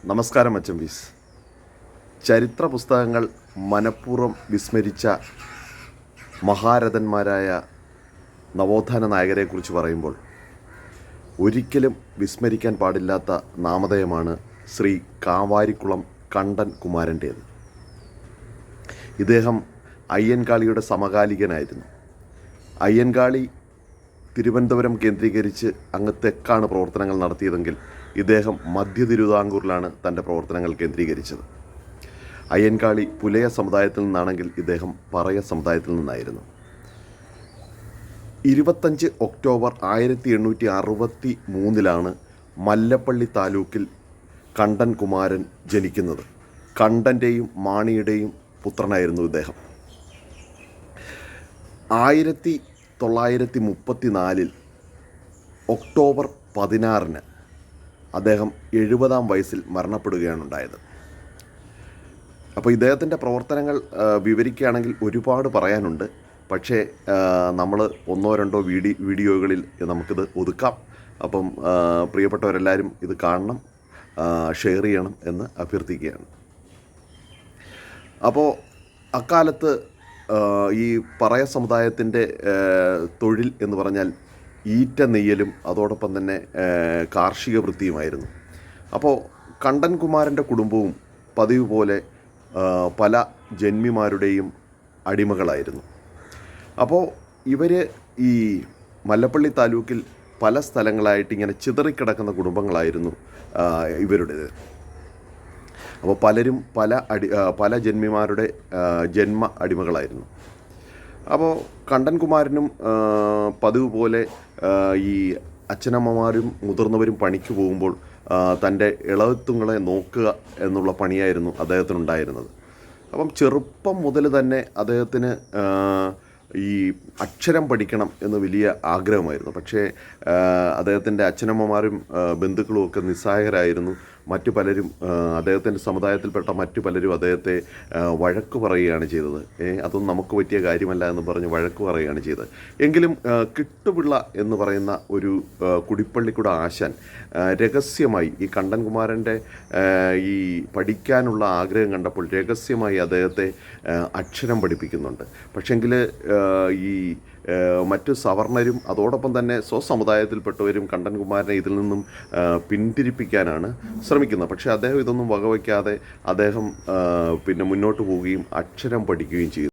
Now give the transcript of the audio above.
നമസ്കാരം അച്ചംബീസ്. ചരിത്ര പുസ്തകങ്ങൾ മനഃപൂർവ്വം വിസ്മരിച്ച മഹാരഥന്മാരായ നവോത്ഥാന നായകരെക്കുറിച്ച് പറയുമ്പോൾ ഒരിക്കലും വിസ്മരിക്കാൻ പാടില്ലാത്ത നാമധേയമാണ് ശ്രീ കാവാരിക്കുളം കണ്ടൻ കുമാരൻ്റേത്. ഇദ്ദേഹം അയ്യൻകാളിയുടെ സമകാലികനായിരുന്നു. അയ്യൻകാളി തിരുവനന്തപുരം കേന്ദ്രീകരിച്ച് അങ്ങ് തെക്കാണ് പ്രവർത്തനങ്ങൾ നടത്തിയതെങ്കിൽ ഇദ്ദേഹം മധ്യ തിരുവിതാംകൂറിലാണ് തൻ്റെ പ്രവർത്തനങ്ങൾ കേന്ദ്രീകരിച്ചത്. അയ്യൻകാളി പുലയ സമുദായത്തിൽ നിന്നാണെങ്കിൽ ഇദ്ദേഹം പറയ സമുദായത്തിൽ നിന്നായിരുന്നു. 25 ഒക്ടോബർ 1863 മല്ലപ്പള്ളി താലൂക്കിൽ കണ്ടൻ കുമാരൻ ജനിക്കുന്നത്. കണ്ടൻ്റെയും മാണിയുടെയും പുത്രനായിരുന്നു ഇദ്ദേഹം. 1934 ഒക്ടോബർ 16 അദ്ദേഹം 70-ാം വയസ്സിൽ മരണപ്പെടുകയാണ് ഉണ്ടായത്. അപ്പോൾ ഇദ്ദേഹത്തിൻ്റെ പ്രവർത്തനങ്ങൾ വിവരിക്കുകയാണെങ്കിൽ ഒരുപാട് പറയാനുണ്ട്. പക്ഷേ നമ്മൾ ഒന്നോ രണ്ടോ വീഡിയോകളിൽ നമുക്കിത് ഒതുക്കാം. അപ്പം പ്രിയപ്പെട്ടവരെല്ലാവരും ഇത് കാണണം, ഷെയർ ചെയ്യണം എന്ന് അഭ്യർത്ഥിക്കുകയാണ്. അപ്പോൾ അക്കാലത്ത് ഈ പറയ സമുദായത്തിൻ്റെ തൊഴിൽ എന്ന് പറഞ്ഞാൽ ഈറ്റ നെയ്യലും അതോടൊപ്പം തന്നെ കാർഷിക വൃത്തിയുമായിരുന്നു. അപ്പോൾ കണ്ടൻ കുമാരൻ്റെ കുടുംബവും പതിവ് പോലെ പല ജന്മിമാരുടെയും അടിമകളായിരുന്നു. അപ്പോൾ ഇവർ ഈ മല്ലപ്പള്ളി താലൂക്കിൽ പല സ്ഥലങ്ങളായിട്ട് ഇങ്ങനെ ചിതറിക്കിടക്കുന്ന കുടുംബങ്ങളായിരുന്നു ഇവരുടേത്. അപ്പോൾ പലരും പല ജന്മിമാരുടെ ജന്മ അടിമകളായിരുന്നു. അപ്പോൾ കണ്ടൻ കുമാരനും പതിവ് പോലെ ഈ അച്ഛനമ്മമാരും മുതിർന്നവരും പണിക്ക് പോകുമ്പോൾ തൻ്റെ ഇളവത്തുങ്ങളെ നോക്കുക എന്നുള്ള പണിയായിരുന്നു അദ്ദേഹത്തിനുണ്ടായിരുന്നത്. അപ്പം ചെറുപ്പം മുതൽ തന്നെ അദ്ദേഹത്തിന് ഈ അക്ഷരം പഠിക്കണം എന്ന് വലിയ ആഗ്രഹമായിരുന്നു. പക്ഷേ അദ്ദേഹത്തിൻ്റെ അച്ഛനമ്മമാരും ബന്ധുക്കളും ഒക്കെ നിസ്സഹായരായിരുന്നു. മറ്റു പലരും അദ്ദേഹത്തിൻ്റെ സമുദായത്തിൽപ്പെട്ട മറ്റു പലരും അദ്ദേഹത്തെ വഴക്ക് പറയുകയാണ് ചെയ്തത്. അതൊന്നും നമുക്ക് പറ്റിയ കാര്യമല്ല എന്ന് പറഞ്ഞ് വഴക്ക് പറയുകയാണ് ചെയ്തത്. എങ്കിലും കിട്ടുപിള്ള എന്ന് പറയുന്ന ഒരു കുടിപ്പള്ളിക്കുട ആശാൻ രഹസ്യമായി ഈ കണ്ടൻ കുമാരൻ്റെ ഈ പഠിക്കാനുള്ള ആഗ്രഹം കണ്ടപ്പോൾ രഹസ്യമായി അദ്ദേഹത്തെ അക്ഷരം പഠിപ്പിക്കുന്നുണ്ട്. പക്ഷെങ്കിൽ ഈ മറ്റു സവർണരും അതോടൊപ്പം തന്നെ സ്വസമുദായത്തിൽപ്പെട്ടവരും കണ്ടൻ കുമാരനെ ഇതിൽ നിന്നും പിന്തിരിപ്പിക്കാനാണ് ശ്രമിക്കുന്നത്. പക്ഷേ അദ്ദേഹം ഇതൊന്നും വകവയ്ക്കാതെ അദ്ദേഹം പിന്നെ മുന്നോട്ട് പോവുകയും അക്ഷരം പഠിക്കുകയും ചെയ്തു.